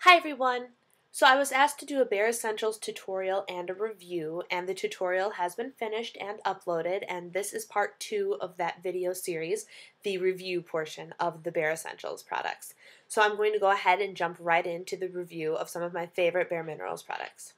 Hi everyone! So I was asked to do a Bare Essentials tutorial and a review, and the tutorial has been finished and uploaded, and this is part 2 of that video series, the review portion of the Bare Essentials products. So I'm going to go ahead and jump right into the review of some of my favorite Bare Minerals products.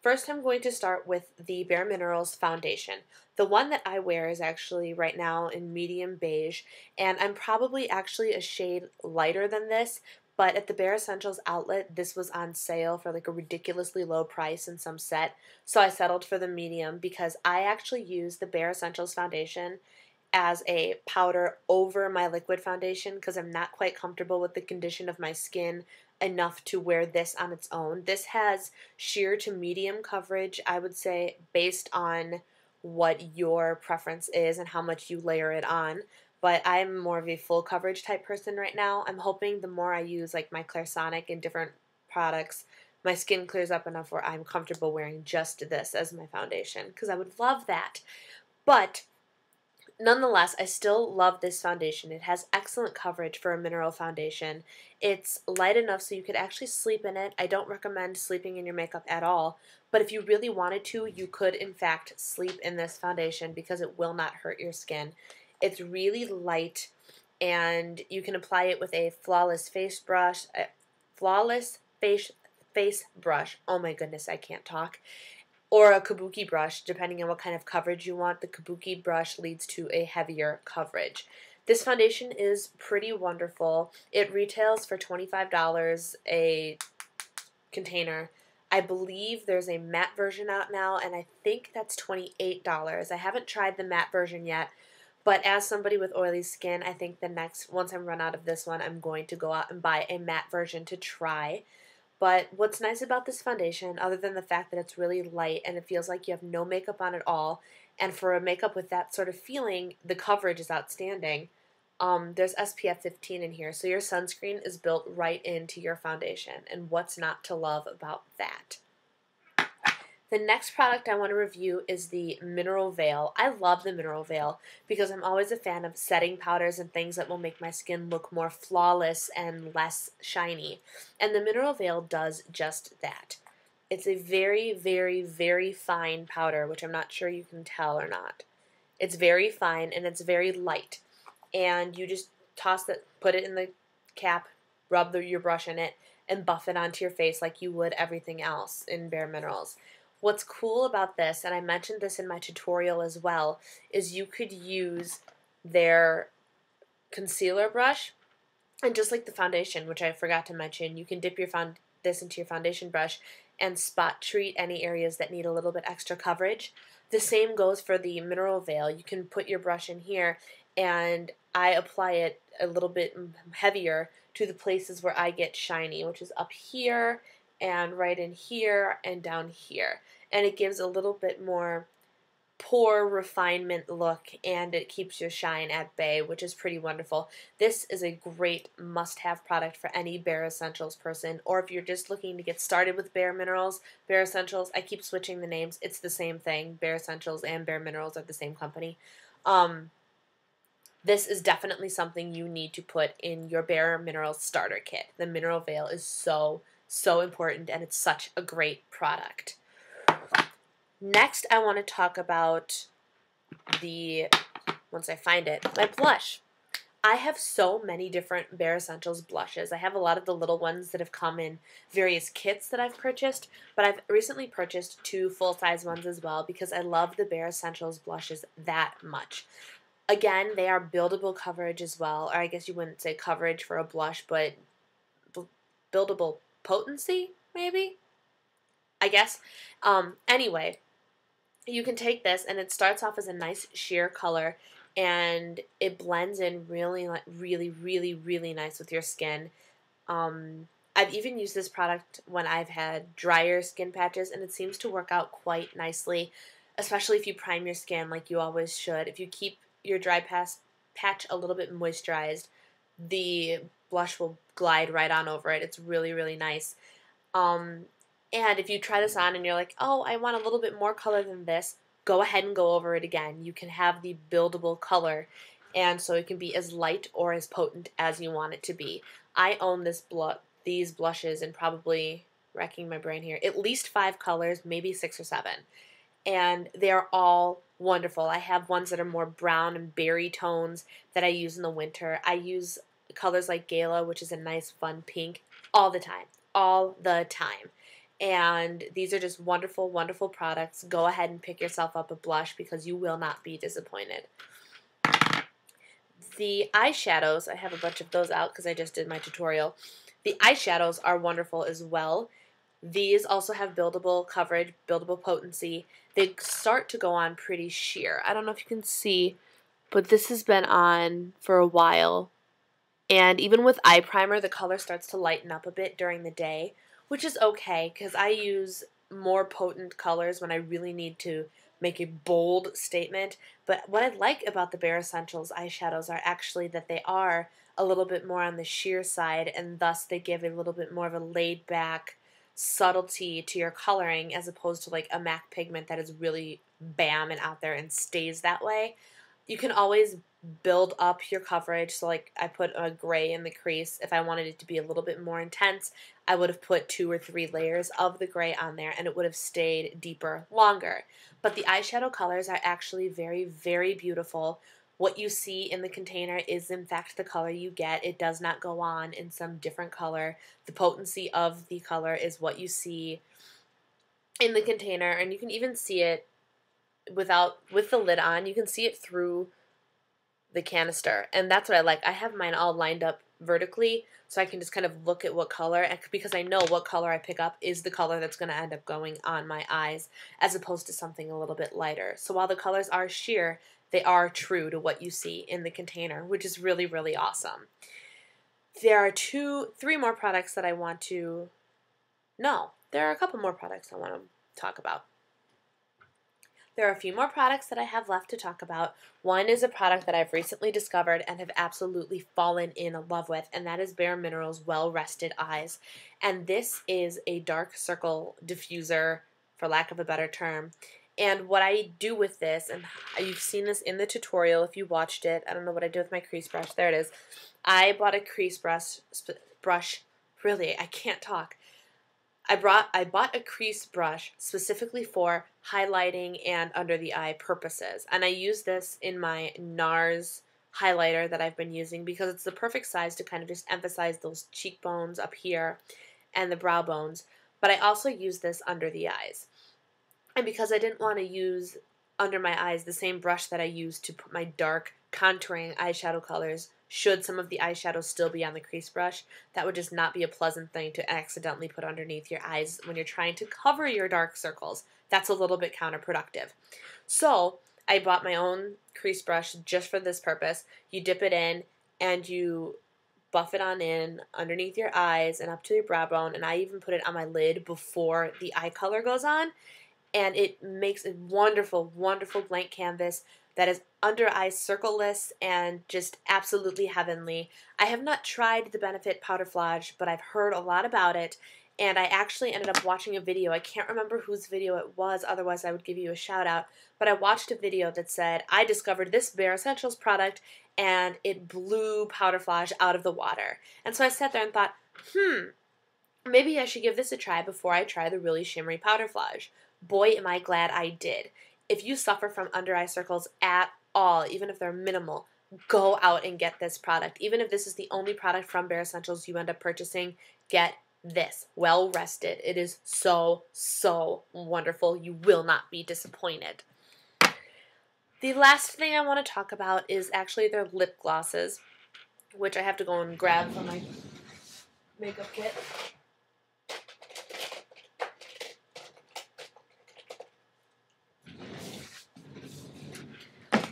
First, I'm going to start with the Bare Minerals foundation. The one that I wear is actually right now in medium beige, and I'm probably actually a shade lighter than this, but at the Bare Essentials outlet, this was on sale for like a ridiculously low price in some set, so I settled for the medium because I actually use the Bare Essentials foundation as a powder over my liquid foundation because I'm not quite comfortable with the condition of my skin enough to wear this on its own. This has sheer to medium coverage, I would say, based on what your preference is and how much you layer it on. But I'm more of a full coverage type person right now. I'm hoping the more I use like my Clarisonic and different products, my skin clears up enough where I'm comfortable wearing just this as my foundation because I would love that. But nonetheless, I still love this foundation. It has excellent coverage for a mineral foundation. It's light enough so you could actually sleep in it. I don't recommend sleeping in your makeup at all, but if you really wanted to, you could in fact sleep in this foundation because it will not hurt your skin. It's really light, and you can apply it with a flawless face brush, face brush. Oh my goodness, I can't talk, or a kabuki brush, depending on what kind of coverage you want. The kabuki brush leads to a heavier coverage. This foundation is pretty wonderful. It retails for $25 a container. I believe there's a matte version out now, and I think that's $28. I haven't tried the matte version yet, but as somebody with oily skin, I think once I'm run out of this one, I'm going to go out and buy a matte version to try. But what's nice about this foundation, other than the fact that it's really light and it feels like you have no makeup on at all, and for a makeup with that sort of feeling, the coverage is outstanding. There's SPF 15 in here, so your sunscreen is built right into your foundation, and what's not to love about that? The next product I want to review is the Mineral Veil. I love the Mineral Veil because I'm always a fan of setting powders and things that will make my skin look more flawless and less shiny. And the Mineral Veil does just that. It's a very, very, very fine powder, which I'm not sure you can tell or not. It's very fine and it's very light. And you just put it in the cap, rub your brush in it, and buff it onto your face like you would everything else in Bare Minerals. What's cool about this, and I mentioned this in my tutorial as well, is you could use their concealer brush, and just like the foundation, which I forgot to mention, you can dip this into your foundation brush and spot treat any areas that need a little bit extra coverage. The same goes for the Mineral Veil. You can put your brush in here, and I apply it a little bit heavier to the places where I get shiny, which is up here and right in here and down here. And it gives a little bit more pore refinement look, and it keeps your shine at bay, which is pretty wonderful. This is a great must-have product for any Bare Essentials person, or if you're just looking to get started with Bare Minerals, Bare Essentials, I keep switching the names. It's the same thing. Bare Essentials and Bare Minerals are the same company. This is definitely something you need to put in your Bare Minerals starter kit. The Mineral Veil is so important, and it's such a great product. Next, I want to talk about once I find it, my blush. I have so many different Bare Essentials blushes. I have a lot of the little ones that have come in various kits that I've purchased, but I've recently purchased 2 full-size ones as well because I love the Bare Essentials blushes that much. Again, they are buildable coverage as well, or I guess you wouldn't say coverage for a blush, but buildable potency, maybe? I guess. Anyway, you can take this, and it starts off as a nice sheer color, and it blends in really nice with your skin. I've even used this product when I've had drier skin patches, and it seems to work out quite nicely, especially if you prime your skin like you always should. If you keep your dry patch a little bit moisturized, the blush will glide right on over it. It's really nice. And if you try this on and you're like, oh, I want a little bit more color than this, go ahead and go over it again. You can have the buildable color, and so it can be as light or as potent as you want it to be. I own this these blushes in probably, wrecking my brain here, at least 5 colors, maybe 6 or 7. And they're all wonderful. I have ones that are more brown and berry tones that I use in the winter. I use colors like Gala, which is a nice fun pink, all the time. All the time. And these are just wonderful, wonderful products. Go ahead and pick yourself up a blush because you will not be disappointed. The eyeshadows, I have a bunch of those out because I just did my tutorial. The eyeshadows are wonderful as well. These also have buildable coverage, buildable potency. They start to go on pretty sheer. I don't know if you can see, but this has been on for a while. And even with eye primer, the color starts to lighten up a bit during the day, which is okay because I use more potent colors when I really need to make a bold statement. But what I like about the Bare Escentuals eyeshadows are actually that they are a little bit more on the sheer side, and thus they give a little bit more of a laid back subtlety to your coloring as opposed to like a MAC pigment that is really bam and out there and stays that way. You can always build up your coverage. So like I put a gray in the crease. If I wanted it to be a little bit more intense, I would have put 2 or 3 layers of the gray on there and it would have stayed deeper longer. But the eyeshadow colors are actually very, very beautiful. What you see in the container is in fact the color you get. It does not go on in some different color. The potency of the color is what you see in the container, and you can even see it with the lid on. You can see it through the canister, and that's what I like. I have mine all lined up vertically so I can just kind of look at what color, because I know what color I pick up is the color that's going to end up going on my eyes as opposed to something a little bit lighter. So while the colors are sheer, they are true to what you see in the container, which is really, really awesome. There are 3 more products that I want to... No, there are a couple more products I want to talk about. There are a few more products that I have left to talk about. One is a product that I've recently discovered and have absolutely fallen in love with, and that is Bare Minerals Well Rested Eyes. And this is a dark circle diffuser, for lack of a better term. And what I do with this, and you've seen this in the tutorial if you watched it. I don't know what I did with my crease brush. There it is. I bought a crease brush. Really, I can't talk. I bought a crease brush specifically for highlighting and under the eye purposes. And I use this in my NARS highlighter that I've been using because it's the perfect size to kind of just emphasize those cheekbones up here and the brow bones. But I also use this under the eyes. And because I didn't want to use under my eyes the same brush that I used to put my dark contouring eyeshadow colors, should some of the eyeshadow still be on the crease brush, that would just not be a pleasant thing to accidentally put underneath your eyes when you're trying to cover your dark circles. That's a little bit counterproductive. So I bought my own crease brush just for this purpose. You dip it in and you buff it on in underneath your eyes and up to your brow bone, and I even put it on my lid before the eye color goes on. And it makes a wonderful, wonderful blank canvas that is under eye circleless and just absolutely heavenly. I have not tried the Benefit Powder Flage, but I've heard a lot about it, and I actually ended up watching a video. I can't remember whose video it was, otherwise I would give you a shout out, but I watched a video that said, I discovered this Bare Escentuals product, and it blew Powder Flage out of the water. And so I sat there and thought, maybe I should give this a try before I try the really shimmery Powder Flage. Boy, am I glad I did. If you suffer from under eye circles at all, even if they're minimal, go out and get this product. Even if this is the only product from Bare Escentuals you end up purchasing, get this. Well Rested. It is so, so wonderful. You will not be disappointed. The last thing I want to talk about is actually their lip glosses, which I have to go and grab from my makeup kit.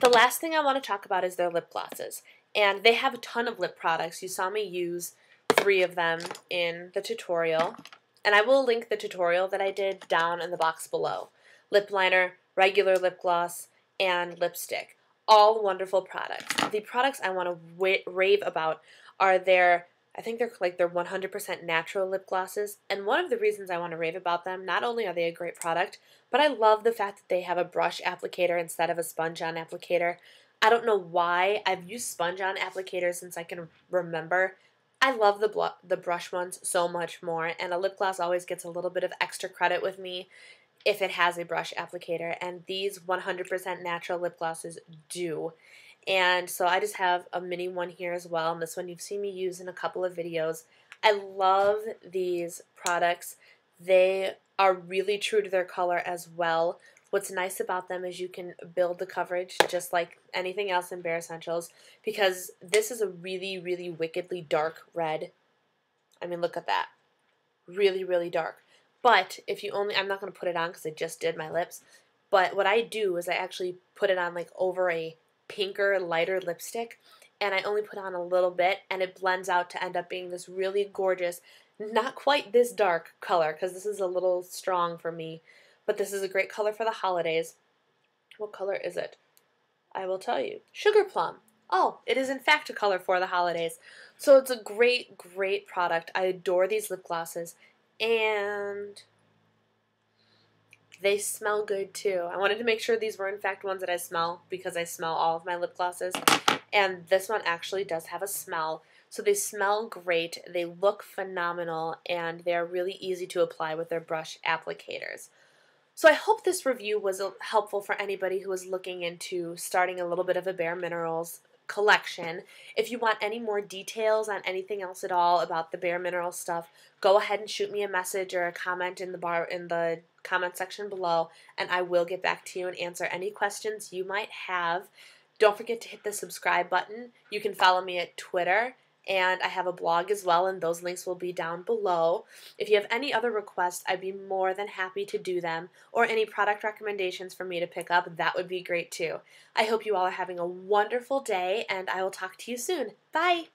The last thing I want to talk about is their lip glosses. And they have a ton of lip products. You saw me use 3 of them in the tutorial. And I will link the tutorial that I did down in the box below. Lip liner, regular lip gloss, and lipstick. All wonderful products. The products I want to rave about are I think they're like their 100% natural lip glosses, and one of the reasons I want to rave about them, not only are they a great product, but I love the fact that they have a brush applicator instead of a sponge-on applicator. I don't know why. I've used sponge-on applicators since I can remember. I love the brush ones so much more, and a lip gloss always gets a little bit of extra credit with me if it has a brush applicator, and these 100% natural lip glosses do. And so I just have a mini one here as well, and this one you've seen me use in a couple of videos. I love these products. They are really true to their color as well. What's nice about them is you can build the coverage just like anything else in Bare Escentuals, because this is a really, really wickedly dark red. I mean, look at that. Really, really dark. But if you only, I'm not going to put it on because I just did my lips, but what I do is I actually put it on like over a pinker, lighter lipstick, and I only put on a little bit, and it blends out to end up being this really gorgeous, not quite this dark color, because this is a little strong for me, but this is a great color for the holidays. What color is it? I will tell you. Sugar Plum. Oh, it is in fact a color for the holidays. So it's a great, great product. I adore these lip glosses, and they smell good too. I wanted to make sure these were in fact ones that I smell, because I smell all of my lip glosses, and this one actually does have a smell. So they smell great, they look phenomenal, and they're really easy to apply with their brush applicators. So I hope this review was helpful for anybody who is looking into starting a little bit of a Bare Minerals collection. If you want any more details on anything else at all about the Bare Minerals stuff, go ahead and shoot me a message or a comment in the comment section below, and I will get back to you and answer any questions you might have. Don't forget to hit the subscribe button. You can follow me at Twitter, and I have a blog as well, and those links will be down below. If you have any other requests, I'd be more than happy to do them, or any product recommendations for me to pick up, that would be great too. I hope you all are having a wonderful day, and I will talk to you soon. Bye!